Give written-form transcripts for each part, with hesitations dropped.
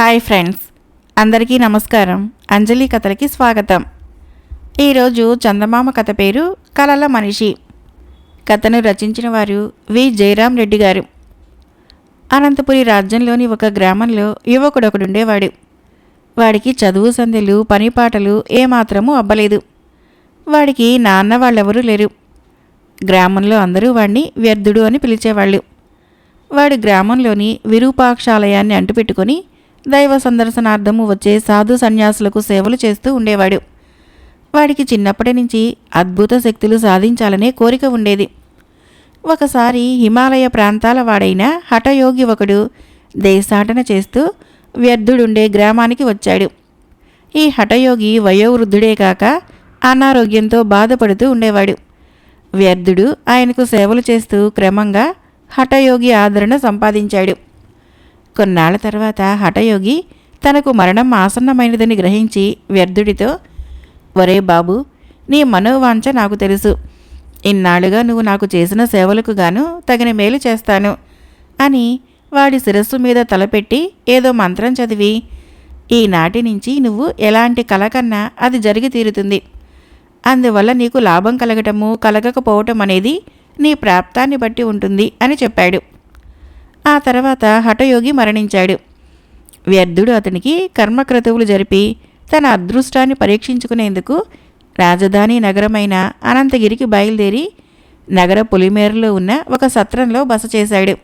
Hi friends, అందరికీ నమస్కారం. అంజలి కథలకి స్వాగతం. ఈరోజు చందమామ కథ పేరు కలల మనిషి. కథను రచించిన వారు వి జయరాం రెడ్డి గారు. అనంతపురి రాజ్యంలోని ఒక గ్రామంలో యువకుడొకడుండేవాడు. వాడికి చదువు సంధ్యలు పనిపాటలు ఏమాత్రమూ అబ్బలేదు. వాడికి నాన్న వాళ్ళెవరూ లేరు. గ్రామంలో అందరూ వాడిని వ్యర్థుడు అని పిలిచేవాళ్ళు. వాడి గ్రామంలోని విరూపాక్షాలయాన్ని అంటుపెట్టుకొని దైవ సందర్శనార్థము వచ్చే సాధు సన్యాసులకు సేవలు చేస్తూ ఉండేవాడు. వాడికి చిన్నప్పటి నుంచి అద్భుత శక్తులు సాధించాలనే కోరిక ఉండేది. ఒకసారి హిమాలయ ప్రాంతాల వాడైన హఠయోగి ఒకడు దేశాటన చేస్తూ వ్యర్థుడుండే గ్రామానికి వచ్చాడు. ఈ హఠయోగి వయోవృద్ధుడే కాక అనారోగ్యంతో బాధపడుతూ ఉండేవాడు. వ్యర్థుడు ఆయనకు సేవలు చేస్తూ క్రమంగా హఠయోగి ఆదరణ సంపాదించాడు. కొన్నాళ్ల తర్వాత హఠయోగి తనకు మరణం ఆసన్నమైనదని గ్రహించి వ్యర్థుడితో, ఒరే బాబు, నీ మనోవాంఛ నాకు తెలుసు. ఇన్నాళ్లుగా నువ్వు నాకు చేసిన సేవలకు గాను తగిన మేలు చేస్తాను అని వాడి శిరస్సు మీద తలపెట్టి ఏదో మంత్రం చదివి, ఈనాటి నుంచి నువ్వు ఎలాంటి కల కన్నా అది జరిగి తీరుతుంది. అందువల్ల నీకు లాభం కలగటము కలగకపోవటం అనేది నీ ప్రాప్తాన్ని బట్టి ఉంటుంది అని చెప్పాడు. ఆ తర్వాత హఠయోగి మరణించాడు. వ్యర్థుడు అతనికి కర్మక్రతువులు జరిపి తన అదృష్టాన్ని పరీక్షించుకునేందుకు రాజధాని నగరమైన అనంతగిరికి బయలుదేరి నగర పొలిమేరలో ఉన్న ఒక సత్రంలో బస చేశాడు.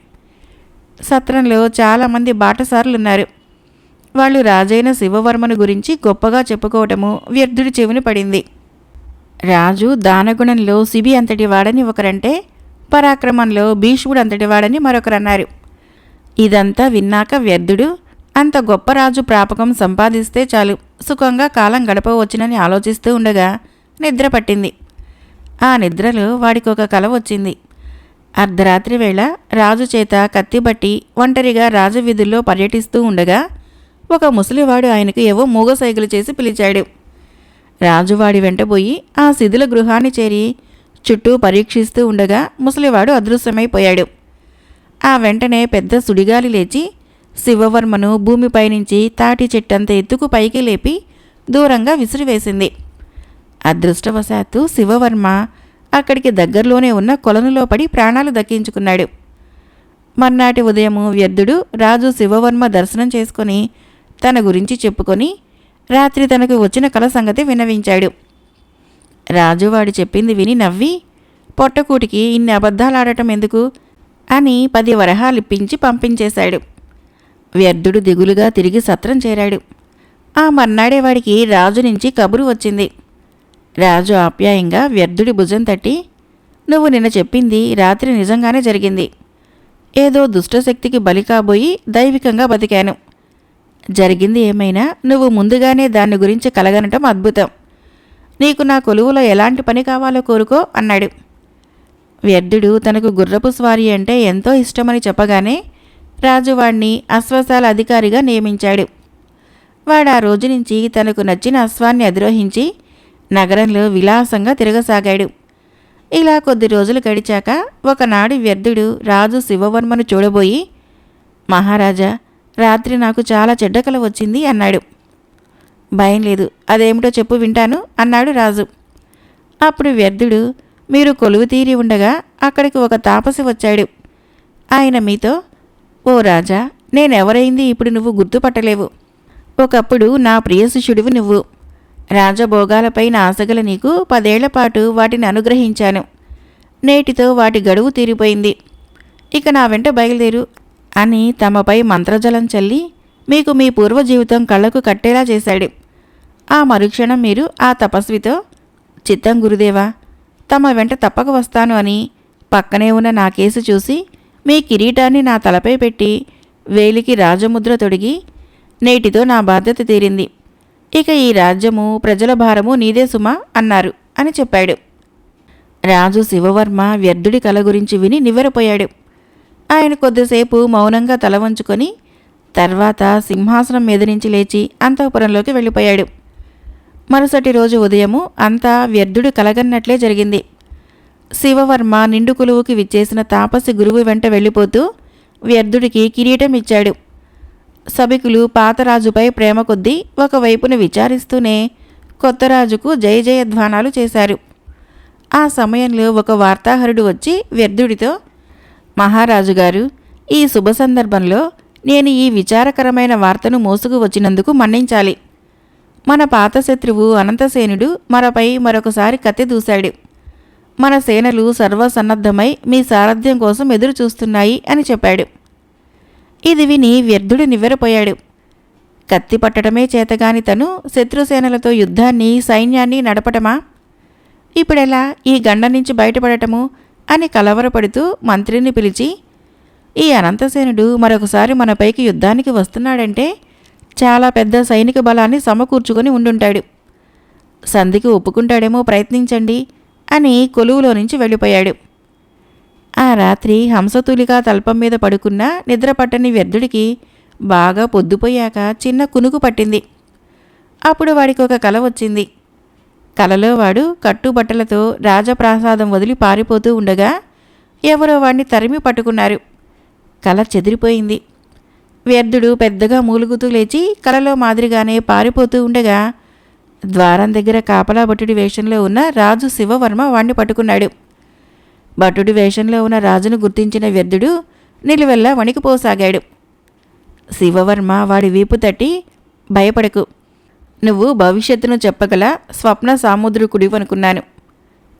సత్రంలో చాలామంది బాటసారులున్నారు. వాళ్ళు రాజైన శివవర్మను గురించి గొప్పగా చెప్పుకోవటము వ్యర్థుడి చెవిని పడింది. రాజు దానగుణంలో శిబి అంతటి వాడని ఒకరంటే, పరాక్రమంలో భీష్ముడు అంతటి వాడని మరొకరన్నారు. ఇదంతా విన్నాక వ్యర్థుడు అంత గొప్ప రాజు ప్రాపకం సంపాదిస్తే చాలు సుఖంగా కాలం గడపవచ్చునని ఆలోచిస్తూ ఉండగా నిద్ర పట్టింది. ఆ నిద్రలో వాడికి ఒక కల వచ్చింది. అర్ధరాత్రి వేళ రాజు చేత కత్తిబట్టి ఒంటరిగా రాజవీధుల్లో పర్యటిస్తూ ఉండగా ఒక ముసలివాడు ఆయనకు ఏవో మూగసైగలు చేసి పిలిచాడు. రాజువాడి వెంటబోయి ఆ శిథిల గృహాన్ని చేరి చుట్టూ పరీక్షిస్తూ ఉండగా ముసలివాడు అదృశ్యమైపోయాడు. ఆ వెంటనే పెద్ద సుడిగాలి లేచి శివవర్మను భూమిపై నుంచి తాటి చెట్టంత ఎత్తుకు పైకి లేపి దూరంగా విసిరివేసింది. అదృష్టవశాత్తు శివవర్మ అక్కడికి దగ్గరలోనే ఉన్న కొలనులో పడి ప్రాణాలు దక్కించుకున్నాడు. మర్నాటి ఉదయము వ్యర్థుడు రాజు శివవర్మ దర్శనం చేసుకుని తన గురించి చెప్పుకొని రాత్రి తనకు వచ్చిన కల సంగతి విన్నవించాడు. రాజువాడు చెప్పింది విని నవ్వి, పొట్టకూటికి ఇన్ని అబద్ధాలాడటం ఎందుకు అని 10 వరహాలిప్పించి పంపించేశాడు. వ్యర్థుడు దిగులుగా తిరిగి సత్రం చేరాడు. ఆ మర్నాడే వాడికి రాజు నుంచి కబురు వచ్చింది. రాజు ఆప్యాయంగా వ్యర్థుడి భుజం తట్టి, నువ్వు నిన్న చెప్పింది రాత్రి నిజంగానే జరిగింది. ఏదో దుష్టశక్తికి బలి కాబోయి దైవికంగా బతికాను. జరిగింది ఏమైనా నువ్వు ముందుగానే దాన్ని గురించి కలగనటం అద్భుతం. నీకు నా కొలువులో ఎలాంటి పని కావాలో కోరుకో అన్నాడు. వ్యర్థుడు తనకు గుర్రపు స్వారీ అంటే ఎంతో ఇష్టమని చెప్పగానే రాజువాణ్ణి అశ్వశాల అధికారిగా నియమించాడు. వాడు ఆ రోజు నుంచి తనకు నచ్చిన అశ్వాన్ని అధిరోహించి నగరంలో విలాసంగా తిరగసాగాడు. ఇలా కొద్ది రోజులు గడిచాక ఒకనాడు వ్యర్థుడు రాజు శివవర్మను చూడబోయి, మహారాజా, రాత్రి నాకు చాలా చెడ్డ కల వచ్చింది అన్నాడు. భయం లేదు, అదేమిటో చెప్పు వింటాను అన్నాడు రాజు. అప్పుడు వ్యర్థుడు, మీరు కొలువు తీరి ఉండగా అక్కడికి ఒక తాపసి వచ్చాడు. ఆయన మీతో, ఓ రాజా, నేనెవరైంది ఇప్పుడు నువ్వు గుర్తుపట్టలేవు. ఒకప్పుడు నా ప్రియ శిష్యుడివి నువ్వు. రాజభోగాలపై ఆశగల నీకు 10 ఏళ్ల పాటు వాటిని అనుగ్రహించాను. నేటితో వాటి గడువు తీరిపోయింది. ఇక నా వెంట బయలుదేరు అని తమపై మంత్రజలం చల్లి మీకు మీ పూర్వజీవితం కళ్ళకు కట్టేలా చేశాడు. ఆ మరుక్షణం మీరు ఆ తపస్వితో, చిత్తం గురుదేవా, తమ వెంట తప్పక వస్తాను అని పక్కనే ఉన్న నా కేసు చూసి మీ కిరీటాన్ని నా తలపై పెట్టి వేలికి రాజముద్ర తొడిగి, నేటితో నా బాధ్యత తీరింది. ఇక ఈ రాజ్యము ప్రజల భారము నీదే సుమా అన్నారు అని చెప్పాడు. రాజు శివవర్మ వ్యర్థుడి కల గురించి విని నివ్వెరపోయాడు. ఆయన కొద్దిసేపు మౌనంగా తల వంచుకొని తర్వాత సింహాసనం మీద నుంచి లేచి అంతఃపురంలోకి వెళ్ళిపోయాడు. మరుసటి రోజు ఉదయము అంతా వ్యర్థుడు కలగన్నట్లే జరిగింది. శివవర్మ నిండు కొలువుకి విచ్చేసిన తాపసి గురువు వెంట వెళ్ళిపోతూ వ్యర్థుడికి కిరీటం ఇచ్చాడు. సభికులు పాత రాజుపై ప్రేమ కొద్దీ ఒకవైపున విచారిస్తూనే కొత్త రాజుకు జయ జయధ్వానాలు చేశారు. ఆ సమయంలో ఒక వార్తాహరుడు వచ్చి వ్యర్థుడితో, మహారాజు గారు, ఈ శుభ సందర్భంలో నేను ఈ విచారకరమైన వార్తను మోసుకు వచ్చినందుకు మన్నించాలి. మన పాత శత్రువు అనంతసేనుడు మనపై మరొకసారి కత్తి దూశాడు. మన సేనలు సర్వసన్నద్ధమై మీ సారథ్యం కోసం ఎదురు చూస్తున్నాయి అని చెప్పాడు. ఇది విని వ్యర్థుడు నివ్వెరపోయాడు. కత్తి పట్టడమే చేతగాని తను శత్రుసేనలతో యుద్ధాన్ని, సైన్యాన్ని నడపటమా? ఇప్పుడెలా ఈ గండ నుంచి బయటపడటము అని కలవరపడుతూ మంత్రిని పిలిచి, ఈ అనంతసేనుడు మరొకసారి మనపైకి యుద్ధానికి వస్తున్నాడంటే చాలా పెద్ద సైనిక బలాన్ని సమకూర్చుకొని ఉండుంటాడు. సంధికి ఒప్పుకుంటాడేమో, ప్రయత్నించండి అని కొలువులో నుంచి వెళ్ళిపోయాడు. ఆ రాత్రి హంసతూలికా తల్పం మీద పడుకున్న నిద్రపట్టని వ్యర్థుడికి బాగా పొద్దుపోయాక చిన్న కునుకు పట్టింది. అప్పుడు వాడికి ఒక కల వచ్చింది. కలలో వాడు కట్టుబట్టలతో రాజప్రాసాదం వదిలి పారిపోతూ ఉండగా ఎవరో వాడిని తరిమి పట్టుకున్నారు. కల చెదిరిపోయింది. వ్యర్థుడు పెద్దగా మూలుగుతూ లేచి కలలో మాదిరిగానే పారిపోతూ ఉండగా ద్వారం దగ్గర కాపలా భటుడి వేషంలో ఉన్న రాజు శివవర్మ వాణ్ణి పట్టుకున్నాడు. భటుడి వేషంలో ఉన్న రాజును గుర్తించిన వ్యర్థుడు నిలువెల్లా వణికిపోసాగాడు. శివవర్మ వాడి వీపు తట్టి, భయపడకు, నువ్వు భవిష్యత్తును చెప్పగల స్వప్న సాముద్రికుడివనుకున్నాను.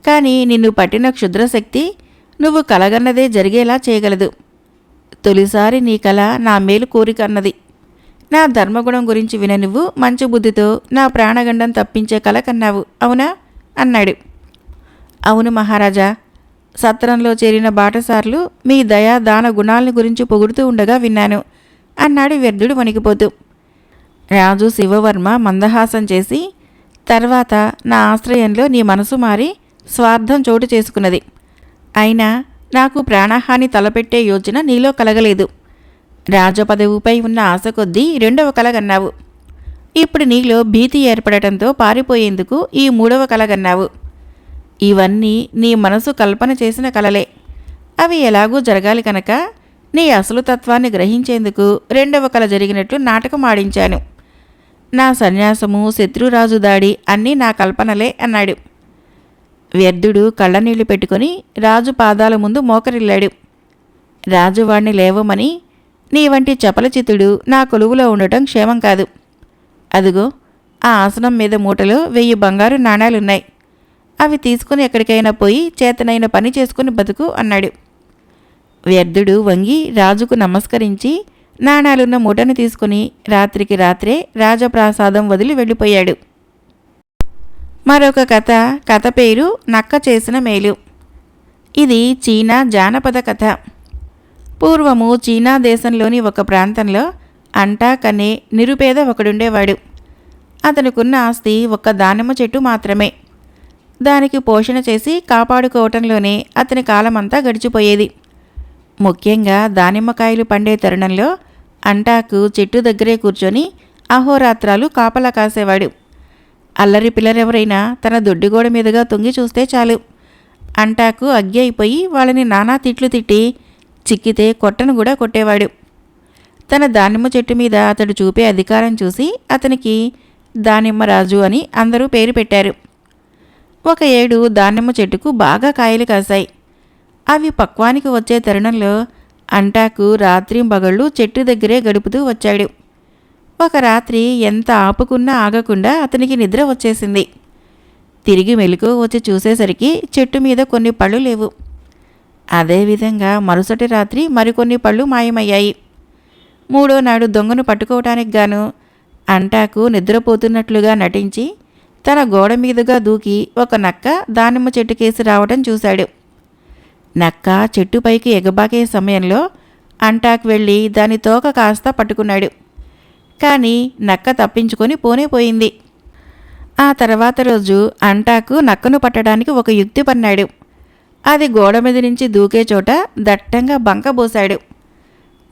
కానీ నిన్ను పట్టిన క్షుద్రశక్తి నువ్వు కలగన్నదే జరిగేలా చేయగలదు. తొలిసారి నీ కల నా మేలు కోరికన్నది. నా ధర్మగుణం గురించి విన నువ్వు మంచి బుద్ధితో నా ప్రాణగండం తప్పించే కల కన్నావు, అవునా అన్నాడు. అవును మహారాజా, సత్రంలో చేరిన బాటసార్లు మీ దయా దాన గుణాలని గురించి పొగుడుతూ ఉండగా విన్నాను అన్నాడు వ్యర్థుడు వణికిపోతూ. రాజు శివవర్మ మందహాసం చేసి, తర్వాత నా ఆశ్రయంలో నీ మనసు మారి స్వార్థం చోటు చేసుకున్నది. అయినా నాకు ప్రాణహాని తలపెట్టే యోచన నీలో కలగలేదు. రాజపదవిపై ఉన్న ఆశ కొద్దీ రెండవ కలగన్నావు. ఇప్పుడు నీలో భీతి ఏర్పడటంతో పారిపోయేందుకు ఈ మూడవ కలగన్నావు. ఇవన్నీ నీ మనసు కల్పన చేసిన కలలే. అవి ఎలాగూ జరగాలి కనుక నీ అసలు తత్వాన్ని గ్రహించేందుకు రెండవ కల జరిగినట్లు నాటకం ఆడించాను. నా సన్యాసము, శత్రురాజు దాడి అన్నీ నా కల్పనలే అన్నాడు. వ్యర్థుడు కళ్ళనీళ్లు పెట్టుకుని రాజు పాదాల ముందు మోకరిల్లాడు. రాజువాణ్ణి లేవమని, నీ వంటి చపలచిత్తుడు నా కొలువులో ఉండటం క్షేమం కాదు. అదుగో ఆ ఆసనం మీద మూటలో 1000 బంగారు నాణాలున్నాయి. అవి తీసుకుని ఎక్కడికైనా పోయి చేతనైన పని చేసుకుని బతుకు అన్నాడు. వ్యర్థుడు వంగి రాజుకు నమస్కరించి నాణాలున్న మూటను తీసుకుని రాత్రికి రాత్రే రాజప్రాసాదం వదిలి వెళ్ళిపోయాడు. మరొక కథ పేరు నక్క చేసిన మేలు. ఇది చీనా జానపద కథ. పూర్వము చీనా దేశంలోని ఒక ప్రాంతంలో అంటాక్ అనే నిరుపేద ఒకడుండేవాడు. అతనుకున్న ఆస్తి ఒక్క దానిమ్మ చెట్టు మాత్రమే. దానికి పోషణ చేసి కాపాడుకోవటంలోనే అతని కాలమంతా గడిచిపోయేది. ముఖ్యంగా దానిమ్మకాయలు పండే తరుణంలో అంటాకు చెట్టు దగ్గరే కూర్చొని అహోరాత్రాలు కాపలా కాసేవాడు. అల్లరి పిల్లరెవరైనా తన దొడ్డిగోడ మీదుగా తొంగి చూస్తే చాలు, అంటాకు అగ్గి అయిపోయి వాళ్ళని నానా తిట్లు తిట్టి చిక్కితే కొట్టను కూడా కొట్టేవాడు. తన దానిమ్మ చెట్టు మీద అతడు చూపే అధికారం చూసి అతనికి దానిమ్మరాజు అని అందరూ పేరు పెట్టారు. ఒక ఏడు దానిమ్మ చెట్టుకు బాగా కాయలు కాశాయి. అవి పక్వానికి వచ్చే తరుణంలో అంటాకు రాత్రింబగళ్ళు చెట్టు దగ్గరే గడుపుతూ వచ్చాడు. ఒక రాత్రి ఎంత ఆపుకున్నా ఆగకుండా అతనికి నిద్ర వచ్చేసింది. తిరిగి మెలకువ వచ్చి చూసేసరికి చెట్టు మీద కొన్ని పళ్ళు లేవు. అదేవిధంగా మరుసటి రాత్రి మరికొన్ని పళ్ళు మాయమయ్యాయి. మూడో నాడు దొంగను పట్టుకోవటానికి గాను అంటాకు నిద్రపోతున్నట్లుగా నటించి తన గోడ మీదుగా దూకి ఒక నక్క దానిమ్మ చెట్టుకేసి రావటం చూశాడు. నక్క చెట్టుపైకి ఎగబాకే సమయంలో అంటాకు వెళ్ళి దాని తోక కాస్త పట్టుకున్నాడు. కానీ నక్క తప్పించుకొని పోయింది. ఆ తర్వాత రోజు అంటాకు నక్కను పట్టడానికి ఒక యుక్తి పన్నాడు. అది గోడ మీద నుంచి దూకే చోట దట్టంగా బంకబోశాడు.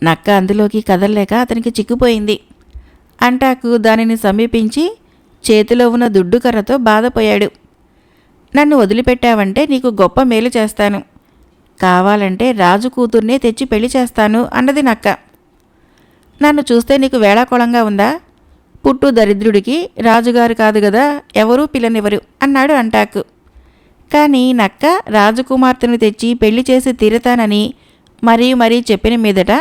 నక్క అందులోకి కదలలేక అతనికి చిక్కిపోయింది. అంటాకు దానిని సమీపించి చేతిలో ఉన్న దుడ్డు కర్రతో బాధపోయాడు. నన్ను వదిలిపెట్టావంటే నీకు గొప్ప మేలు చేస్తాను, కావాలంటే రాజు కూతుర్నే తెచ్చి పెళ్లి చేస్తాను అన్నది నక్క. నన్ను చూస్తే నీకు వేళాకోళంగా ఉందా? పుట్టు దరిద్రుడికి రాజుగారు కాదు గదా, ఎవరూ పిల్లనివ్వరు అన్నాడు అంటాకు. కానీ నక్క రాజకుమార్తెను తెచ్చి పెళ్లి చేసి తీరతానని మరీ చెప్పిన మీదట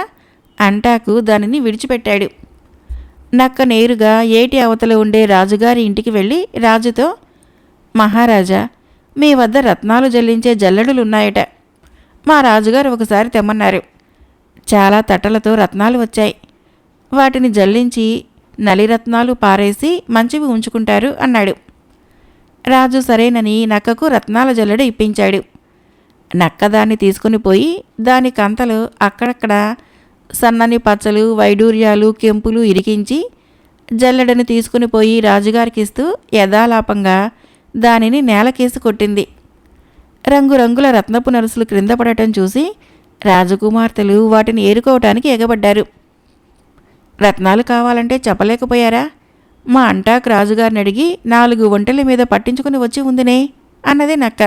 అంటాకు దానిని విడిచిపెట్టాడు. నక్క నేరుగా ఏటి అవతల ఉండే రాజుగారి ఇంటికి వెళ్ళి రాజుతో, మహారాజా, మీ వద్ద రత్నాలు జల్లించే జల్లెడులున్నాయట. మా రాజుగారు ఒకసారి తెమ్మన్నారు. చాలా తట్టలతో రత్నాలు వచ్చాయి. వాటిని జల్లించి నలిరత్నాలు పారేసి మంచివి ఉంచుకుంటారు అన్నాడు. రాజు సరేనని నక్కకు రత్నాల జల్లెడ ఇప్పించాడు. నక్క దాన్ని తీసుకుని పోయి దాని కంతలు అక్కడక్కడ సన్నని పచ్చలు, వైడూర్యాలు, కెంపులు ఇరికించి జల్లెడను తీసుకుని పోయి రాజుగారికిస్తూ యథాలాపంగా దానిని నేలకేసి కొట్టింది. రంగురంగుల రత్నపు నరుసులు క్రింద పడటం చూసి రాజకుమార్తెలు వాటిని ఏరుకోవటానికి ఎగబడ్డారు. రత్నాలు కావాలంటే చెప్పలేకపోయారా? మా అంటాకు రాజుగారిని అడిగి 4 ఒంటెల మీద పట్టించుకుని వచ్చి ఉందినే అన్నది నక్క.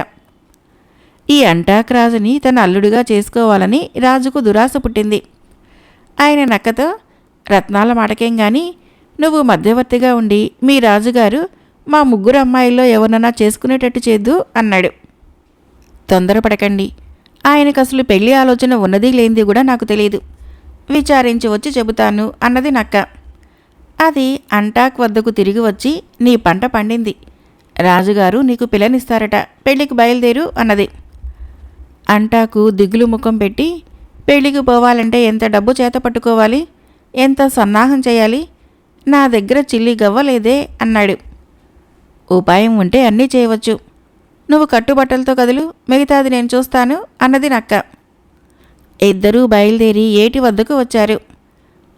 ఈ అంటాకు రాజుని తన అల్లుడిగా చేసుకోవాలని రాజుకు దురాశ పుట్టింది. ఆయన నక్కతో, రత్నాల మాటకేం గాని నువ్వు మధ్యవర్తిగా ఉండి మీ రాజుగారు మా 3 అమ్మాయిల్లో ఎవరినన్నా చేసుకునేటట్టు చేద్దు అన్నాడు. తొందరపడకండి, ఆయనకు అసలు పెళ్లి ఆలోచన ఉన్నది లేనిది కూడా నాకు తెలియదు. విచారించి వచ్చి చెబుతాను అన్నది నక్క. అది అంటాక్ వద్దకు తిరిగి వచ్చి, నీ పంట పండింది, రాజుగారు నీకు పిల్లనిస్తారట, పెళ్లికి బయలుదేరు అన్నది. అంటాకు దిగులు ముఖం పెట్టి, పెళ్లికి పోవాలంటే ఎంత డబ్బు చేత పట్టుకోవాలి, ఎంత సన్నాహం చేయాలి, నా దగ్గర చిల్లి గవ్వలేదే అన్నాడు. ఉపాయం ఉంటే అన్నీ చేయవచ్చు, నువ్వు కట్టుబట్టలతో కదులు, మిగతాది నేను చూస్తాను అన్నది నక్క. ఇద్దరూ బయలుదేరి ఏటి వద్దకు వచ్చారు.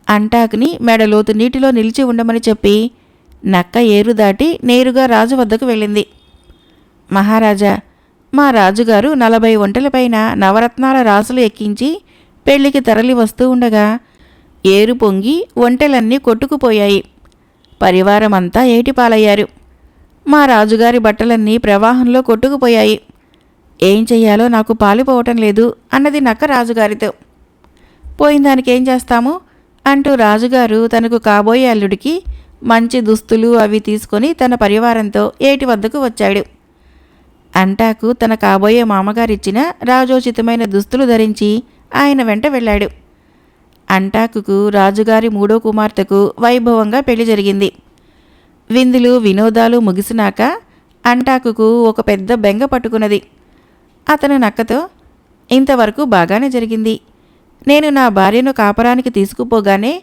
అంటాకుని మెడలోతు నీటిలో నిలిచి ఉండమని చెప్పి నక్క ఏరు దాటి నేరుగా రాజు వద్దకు వెళ్ళింది. మహారాజా, మా రాజుగారు 40 ఒంటెలపైన నవరత్నాల రాసులు ఎక్కించి పెళ్లికి తరలి వస్తూ ఉండగా ఏరు పొంగి ఒంటెలన్నీ కొట్టుకుపోయాయి. పరివారమంతా ఏటిపాలయ్యారు. మా రాజుగారి బట్టలన్నీ ప్రవాహంలో కొట్టుకుపోయాయి. ఏం చెయ్యాలో నాకు పాలుపోవటం లేదు అన్నది నక్క రాజుగారితో. పోయిందానికేం చేస్తాము అంటూ రాజుగారు తనకు కాబోయే అల్లుడికి మంచి దుస్తులు అవి తీసుకొని తన పరివారంతో ఏటి వద్దకు వచ్చాడు. అంటాకు తన కాబోయే మామగారిచ్చిన రాజోచితమైన దుస్తులు ధరించి ఆయన వెంట వెళ్ళాడు. అంటాకుకు రాజుగారి 3వ కుమార్తెకు వైభవంగా పెళ్లి జరిగింది. విందులు వినోదాలు ముగిసినాక అంటాకుకు ఒక పెద్ద బెంగ పట్టుకున్నది. అతను నక్కతో, ఇంతవరకు బాగానే జరిగింది, నేను నా భార్యను కాపరానికి తీసుకుపోగానే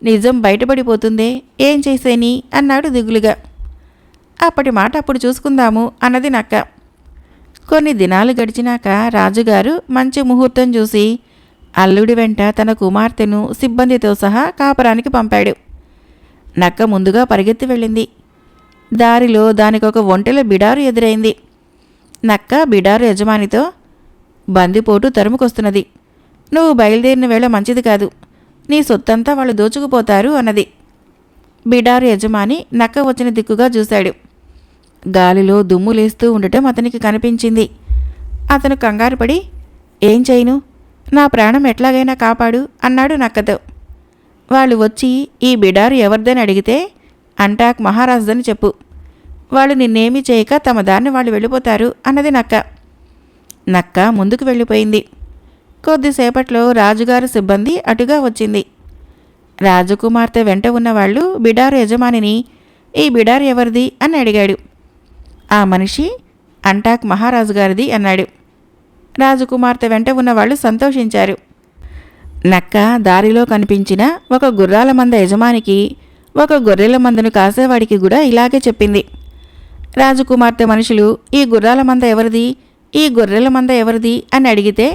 నిజం బయటపడిపోతుందే, ఏం చేసేని అన్నాడు దిగులుగా. అప్పటి మాట అప్పుడు చూసుకుందాము అన్నది నక్క. కొన్ని దినాలు గడిచినాక రాజుగారు మంచి ముహూర్తం చూసి అల్లుడి వెంట తన కుమార్తెను సిబ్బందితో సహా కాపరానికి పంపాడు. నక్క ముందుగా పరిగెత్తి వెళ్ళింది. దారిలో దానికొక ఒంటెల బిడారు ఎదురైంది. నక్క బిడారు యజమానితో, బందిపోటు తరుముకొస్తున్నది, నువ్వు బయలుదేరిన వేళ మంచిది కాదు, నీ సొత్తంతా వాళ్ళు దోచుకుపోతారు అన్నది. బిడారు యజమాని నక్క వచ్చిన దిక్కుగా చూశాడు. గాలిలో దుమ్ము లేస్తూ ఉండటం అతనికి కనిపించింది. అతను కంగారుపడి, ఏం చేయను, నా ప్రాణం ఎట్లాగైనా కాపాడు అన్నాడు నక్కతో. వాళ్ళు వచ్చి ఈ బిడారు ఎవరిదని అడిగితే అంటాక్ మహారాజుదని చెప్పు, వాళ్ళు నిన్నేమీ చేయక తమ దారిని వాళ్ళు వెళ్ళిపోతారు అన్నది నక్క. నక్క ముందుకు వెళ్ళిపోయింది. కొద్దిసేపట్లో రాజుగారి సిబ్బంది అటుగా వచ్చింది. రాజకుమార్తె వెంట ఉన్నవాళ్ళు బిడారు యజమానిని, ఈ బిడారు ఎవరిది అని అడిగాడు. ఆ మనిషి అంటాక్ మహారాజు గారిది అన్నాడు. రాజకుమార్తె వెంట ఉన్నవాళ్ళు సంతోషించారు. నక్క దారిలో కనిపించిన ఒక గుర్రాల మంద యజమానికి, ఒక గొర్రెల మందను కాసేవాడికి కూడా ఇలాగే చెప్పింది. రాజకుమార్తె మనుషులు, ఈ గుర్రాల మంద ఎవరిది, ఈ గొర్రెల మంద ఎవరిది అని అడిగితే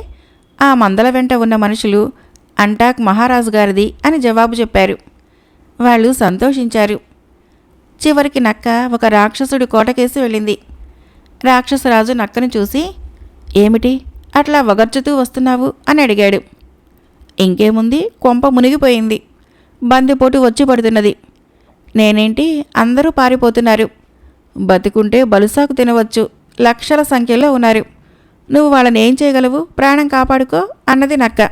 ఆ మందల వెంట ఉన్న మనుషులు అంటాక్ మహారాజు గారిది అని జవాబు చెప్పారు. వాళ్ళు సంతోషించారు. చివరికి నక్క ఒక రాక్షసుడి కోటకేసి వెళ్ళింది. రాక్షసరాజు నక్కను చూసి, ఏమిటి అట్లా వగర్చుతూ వస్తున్నావు అని అడిగాడు. ఇంకేముంది, కొంప మునిగిపోయింది, బందిపోటు వచ్చి పడుతున్నది, నేనేంటి అందరూ పారిపోతున్నారు, బతికుంటే బలుసాకు తినవచ్చు, లక్షల సంఖ్యలో ఉన్నారు, నువ్వు వాళ్ళని ఏం చేయగలవు, ప్రాణం కాపాడుకో అన్నది నక్క.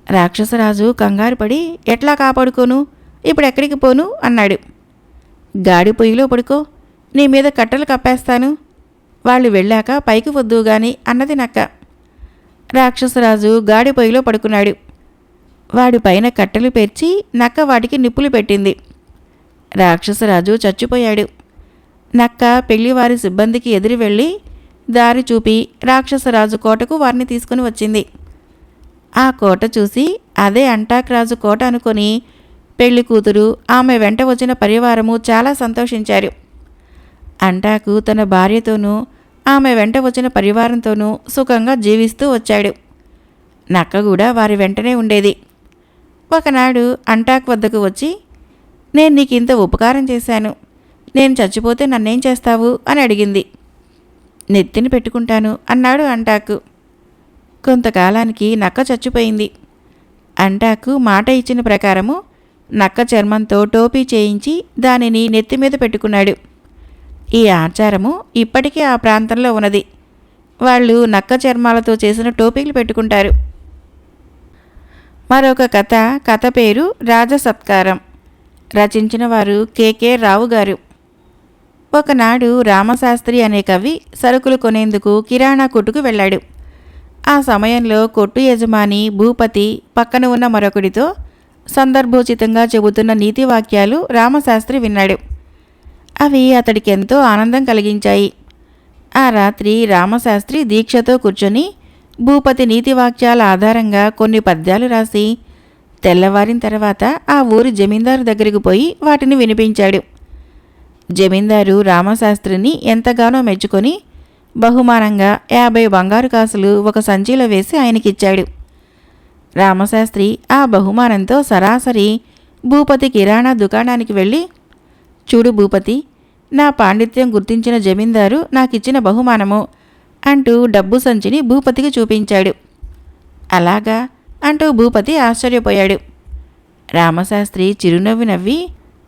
రాక్షసరాజు కంగారుపడి, ఎట్లా కాపాడుకోను, ఇప్పుడెక్కడికి పోను అన్నాడు. గాడి పొయ్యిలో పడుకో, నీ మీద కట్టెలు కప్పేస్తాను, వాళ్ళు వెళ్ళాక పైకి వద్దు గాని అన్నది నక్క. రాక్షసరాజు గాడి పొయ్యిలో పడుకున్నాడు. వాడి పైన కట్టెలు పేర్చి నక్క వాటికి నిప్పులు పెట్టింది. రాక్షసరాజు చచ్చిపోయాడు. నక్క పెళ్లివారి సిబ్బందికి ఎదురు వెళ్ళి దారి చూపి రాక్షసరాజు కోటకు వారిని తీసుకుని వచ్చింది. ఆ కోట చూసి అదే అంటాక్రాజు కోట అనుకొని పెళ్లి కూతురు, ఆమె వెంట వచ్చిన పరివారము చాలా సంతోషించారు. అంటాకు తన భార్యతోనూ ఆమె వెంట వచ్చిన పరివారంతోనూ సుఖంగా జీవిస్తూ వచ్చాడు. నక్క కూడా వారి వెంటనే ఉండేది. ఒకనాడు అంటాక్ వద్దకు వచ్చి, నేను నీకింత ఉపకారం చేశాను, నేను చచ్చిపోతే నన్నేం చేస్తావు అని అడిగింది. నెత్తిని పెట్టుకుంటాను అన్నాడు అంటాకు. కొంతకాలానికి నక్క చచ్చిపోయింది. అంటాకు మాట ఇచ్చిన ప్రకారము నక్క చర్మంతో టోపీ చేయించి దానిని నెత్తిమీద పెట్టుకున్నాడు. ఈ ఆచారము ఇప్పటికీ ఆ ప్రాంతంలో ఉన్నది. వాళ్ళు నక్క చర్మాలతో చేసిన టోపీలు పెట్టుకుంటారు. మరొక కథ పేరు రాజసత్కారం. రచించిన వారు కె రావు గారు. ఒకనాడు రామశాస్త్రి అనే కవి సరుకులు కొనేందుకు కిరాణా కొట్టుకు వెళ్ళాడు. ఆ సమయంలో కొట్టు యజమాని భూపతి పక్కన ఉన్న మరొకడితో సందర్భోచితంగా చెబుతున్న నీతివాక్యాలు రామశాస్త్రి విన్నాడు. అవి అతడికి ఎంతో ఆనందం కలిగించాయి. ఆ రాత్రి రామశాస్త్రి దీక్షతో కూర్చొని భూపతి నీతివాక్యాల ఆధారంగా కొన్ని పద్యాలు రాసి తెల్లవారిన తర్వాత ఆ ఊరి జమీందారు దగ్గరికి పోయి వాటిని వినిపించాడు. జమీందారు రామశాస్త్రిని ఎంతగానో మెచ్చుకొని బహుమానంగా 50 బంగారు కాసులు ఒక సంచిలో వేసి ఆయనకిచ్చాడు. రామశాస్త్రి ఆ బహుమానంతో సరాసరి భూపతి కిరాణా దుకాణానికి వెళ్ళి, చూడు భూపతి, నా పాండిత్యం గుర్తించిన జమీందారు నాకిచ్చిన బహుమానము అంటూ డబ్బు సంచిని భూపతికి చూపించాడు. అలాగా అంటూ భూపతి ఆశ్చర్యపోయాడు. రామశాస్త్రి చిరునవ్వు నవ్వి,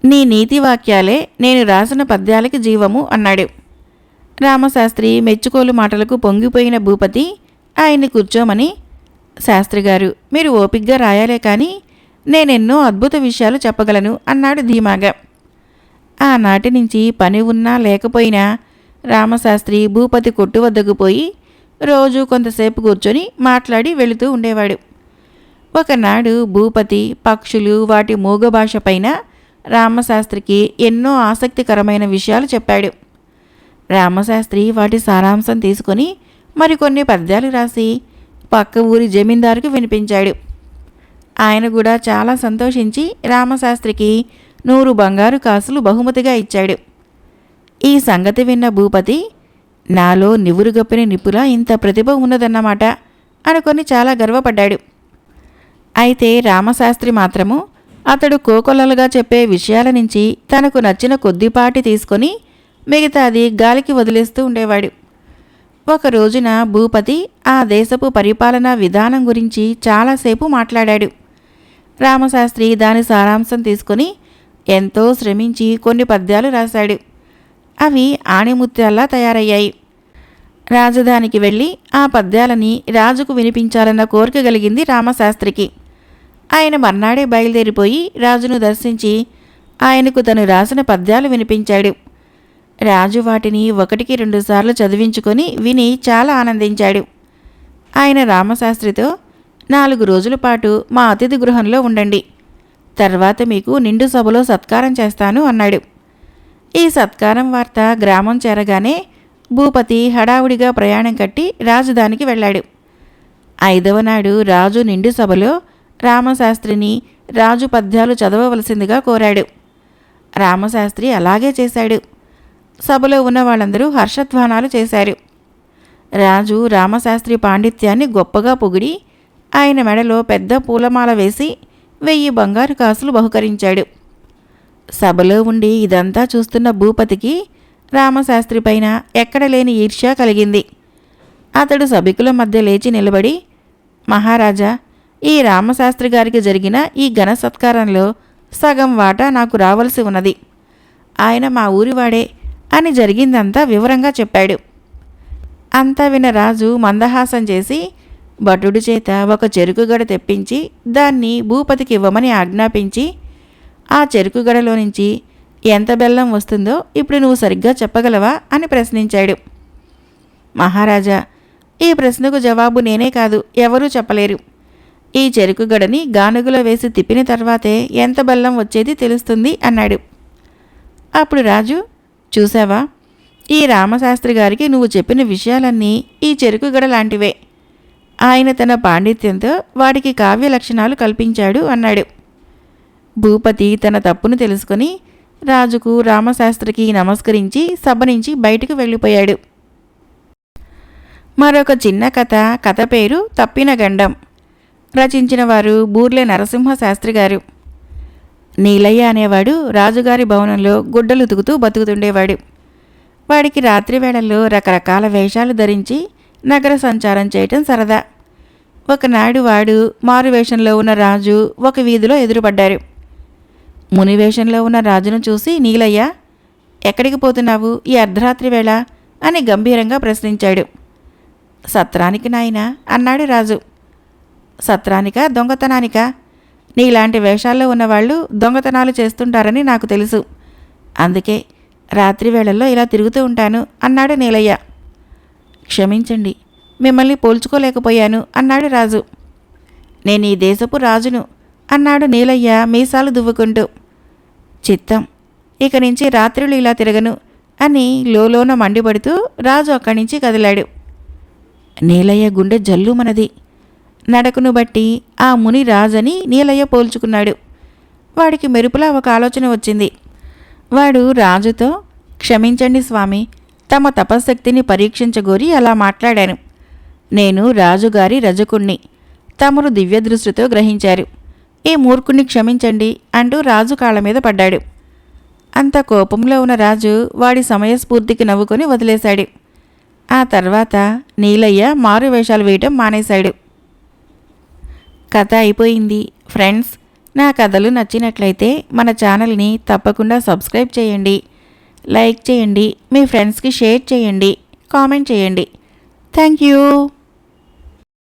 నీ నీతివాక్యాలే నేను రాసిన పద్యాలకి జీవము అన్నాడు. రామశాస్త్రి మెచ్చుకోలు మాటలకు పొంగిపోయిన భూపతి ఆయన్ని కూర్చోమని, శాస్త్రిగారు, మీరు ఓపిగ్గా రాయాలే కానీ నేనెన్నో అద్భుత విషయాలు చెప్పగలను అన్నాడు ధీమాగా. ఆనాటి నుంచి పని ఉన్నా లేకపోయినా రామశాస్త్రి భూపతి కొట్టు వద్దకు పోయి రోజు కొంతసేపు కూర్చొని మాట్లాడి వెళుతూ ఉండేవాడు. ఒకనాడు భూపతి పక్షులు వాటి మూగ భాష పైన రామశాస్త్రికి ఎన్నో ఆసక్తికరమైన విషయాలు చెప్పాడు. రామశాస్త్రి వాటి సారాంశం తీసుకొని మరికొన్ని పద్యాలు రాసి పక్క ఊరి జమీందారుకు వినిపించాడు. ఆయన కూడా చాలా సంతోషించి రామశాస్త్రికి 100 బంగారు కాసులు బహుమతిగా ఇచ్చాడు. ఈ సంగతి విన్న భూపతి, నాలో నివురుగప్పిన నిప్పులా ఇంత ప్రతిభ ఉన్నదన్నమాట అనుకొని చాలా గర్వపడ్డాడు. అయితే రామశాస్త్రి మాత్రము అతడు కోకొల్లలుగా చెప్పే విషయాల నుంచి తనకు నచ్చిన కొద్దిపాటి తీసుకొని మిగతాది గాలికి వదిలేస్తూ ఉండేవాడు. ఒక రోజున భూపతి ఆ దేశపు పరిపాలనా విధానం గురించి చాలాసేపు మాట్లాడాడు. రామశాస్త్రి దాని సారాంశం తీసుకొని ఎంతో శ్రమించి కొన్ని పద్యాలు రాశాడు. అవి ఆణిముత్యాల్లా తయారయ్యాయి. రాజధానికి వెళ్ళి ఆ పద్యాలని రాజుకు వినిపించాలన్న కోరిక కలిగింది రామశాస్త్రికి. ఆయన మర్నాడే బయలుదేరిపోయి రాజును దర్శించి ఆయనకు తను రాసిన పద్యాలు వినిపించాడు. రాజు వాటిని 1కి 2 సార్లు చదివించుకొని విని చాలా ఆనందించాడు. ఆయన రామశాస్త్రితో, 4 రోజుల పాటు మా అతిథి గృహంలో ఉండండి, తర్వాత మీకు నిండు సభలో సత్కారం చేస్తాను అన్నాడు. ఈ సత్కారం వార్త గ్రామం చేరగానే భూపతి హడావుడిగా ప్రయాణం కట్టి రాజధానికి వెళ్ళాడు. 5వ నాడు రాజు నిండు సభలో రామశాస్త్రిని రాజు పద్యాలు చదవవలసిందిగా కోరాడు. రామశాస్త్రి అలాగే చేశాడు. సభలో ఉన్న వాళ్ళందరూ హర్షధ్వానాలు చేశారు. రాజు రామశాస్త్రి పాండిత్యాన్ని గొప్పగా పొగిడి ఆయన మెడలో పెద్ద పూలమాల వేసి 1000 బంగారు కాసులు బహుకరించాడు. సభలో ఉండి ఇదంతా చూస్తున్న భూపతికి రామశాస్త్రి పైన ఎక్కడలేని ఈర్ష్య కలిగింది. అతడు సభికుల మధ్య లేచి నిలబడి, మహారాజా, ఈ రామశాస్త్రి గారికి జరిగిన ఈ ఘన సత్కారంలో సగం వాటా నాకు రావలసి ఉన్నది. ఆయన మా ఊరివాడే అని జరిగిందంతా వివరంగా చెప్పాడు. అంతా విన్న రాజు మందహాసం చేసి, భటుడి చేత ఒక చెరుకుగడ తెప్పించి దాన్ని భూపతికి ఇవ్వమని ఆజ్ఞాపించి ఆ చెరుకుగడలో నుంచి ఎంత బెల్లం వస్తుందో ఇప్పుడు నువ్వు సరిగ్గా చెప్పగలవా అని ప్రశ్నించాడు. మహారాజా, ఈ ప్రశ్నకు జవాబు నేనే కాదు, ఎవరూ చెప్పలేరు. ఈ చెరుకుగడని గానుగులో వేసి తిప్పిన తర్వాతే ఎంత బెల్లం వచ్చేది తెలుస్తుంది అన్నాడు. అప్పుడు రాజు, చూసావా, ఈ రామశాస్త్రి గారికి నువ్వు చెప్పిన విషయాలన్నీ ఈ చెరుకుగడ లాంటివే. ఆయన తన పాండిత్యంతో వాడికి కావ్య లక్షణాలు కల్పించాడు అన్నాడు. భూపతి తన తప్పును తెలుసుకొని రాజుకు రామశాస్త్రికి నమస్కరించి సభ నుంచి బయటకు వెళ్ళిపోయాడు. మరొక చిన్న కథ పేరు తప్పిన గండం. రచించిన వారు బూర్లె నరసింహశాస్త్రి గారు. నీలయ్య అనేవాడు రాజుగారి భవనంలో గుడ్డలు ఉతుకుతూ బతుకుతుండేవాడు. వాడికి రాత్రి వేళల్లో రకరకాల వేషాలు ధరించి నగర సంచారం చేయటం సరదా. ఒకనాడు వాడు మారువేషంలో ఉన్న రాజు ఒక వీధిలో ఎదురుపడ్డారు. మునివేషంలో ఉన్న రాజును చూసి నీలయ్య, ఎక్కడికి పోతున్నావు ఈ అర్ధరాత్రి వేళ అని గంభీరంగా ప్రశ్నించాడు. సత్రానికి నాయనా అన్నాడు రాజు. సత్రానికా దొంగతనానికా? నీలాంటి వేషాల్లో ఉన్నవాళ్ళు దొంగతనాలు చేస్తుంటారని నాకు తెలుసు, అందుకే రాత్రి వేళల్లో ఇలా తిరుగుతూ ఉంటాను అన్నాడు నీలయ్య. క్షమించండి, మిమ్మల్ని పోల్చుకోలేకపోయాను అన్నాడు రాజు. నేను ఈ దేశపు రాజును అన్నాడు నీలయ్య మీసాలు దువ్వుకుంటూ. చిత్తం, ఇక నుంచి రాత్రులు ఇలా తిరగను అని లోలోన మండిపడుతూ రాజు అక్కడి నుంచి కదిలాడు. నీలయ్య గుండె జల్లుమనది. నడకను బట్టి ఆ ముని రాజని నీలయ్య పోల్చుకున్నాడు. వాడికి మెరుపులా ఒక ఆలోచన వచ్చింది. వాడు రాజుతో, క్షమించండి స్వామి, తమ తపశ్శక్తిని పరీక్షించగోరి అలా మాట్లాడాను. నేను రాజుగారి రజకుణ్ణి, తమరు దివ్యదృష్టితో గ్రహించారు. ఈ మూర్ఖుణ్ణి క్షమించండి అంటూ రాజు కాళ్ళ మీద పడ్డాడు. అంత కోపంలో ఉన్న రాజు వాడి సమయస్ఫూర్తికి నవ్వుకొని వదిలేశాడు. ఆ తర్వాత నీలయ్య మారువేషాలు వేయటం మానేశాడు. కథ అయిపోయింది. ఫ్రెండ్స్, నా కథలు నచ్చినట్లయితే మన ఛానల్ని తప్పకుండా సబ్స్క్రైబ్ చేయండి, లైక్ చేయండి, మీ ఫ్రెండ్స్కి షేర్ చేయండి, కామెంట్ చేయండి. Thank you.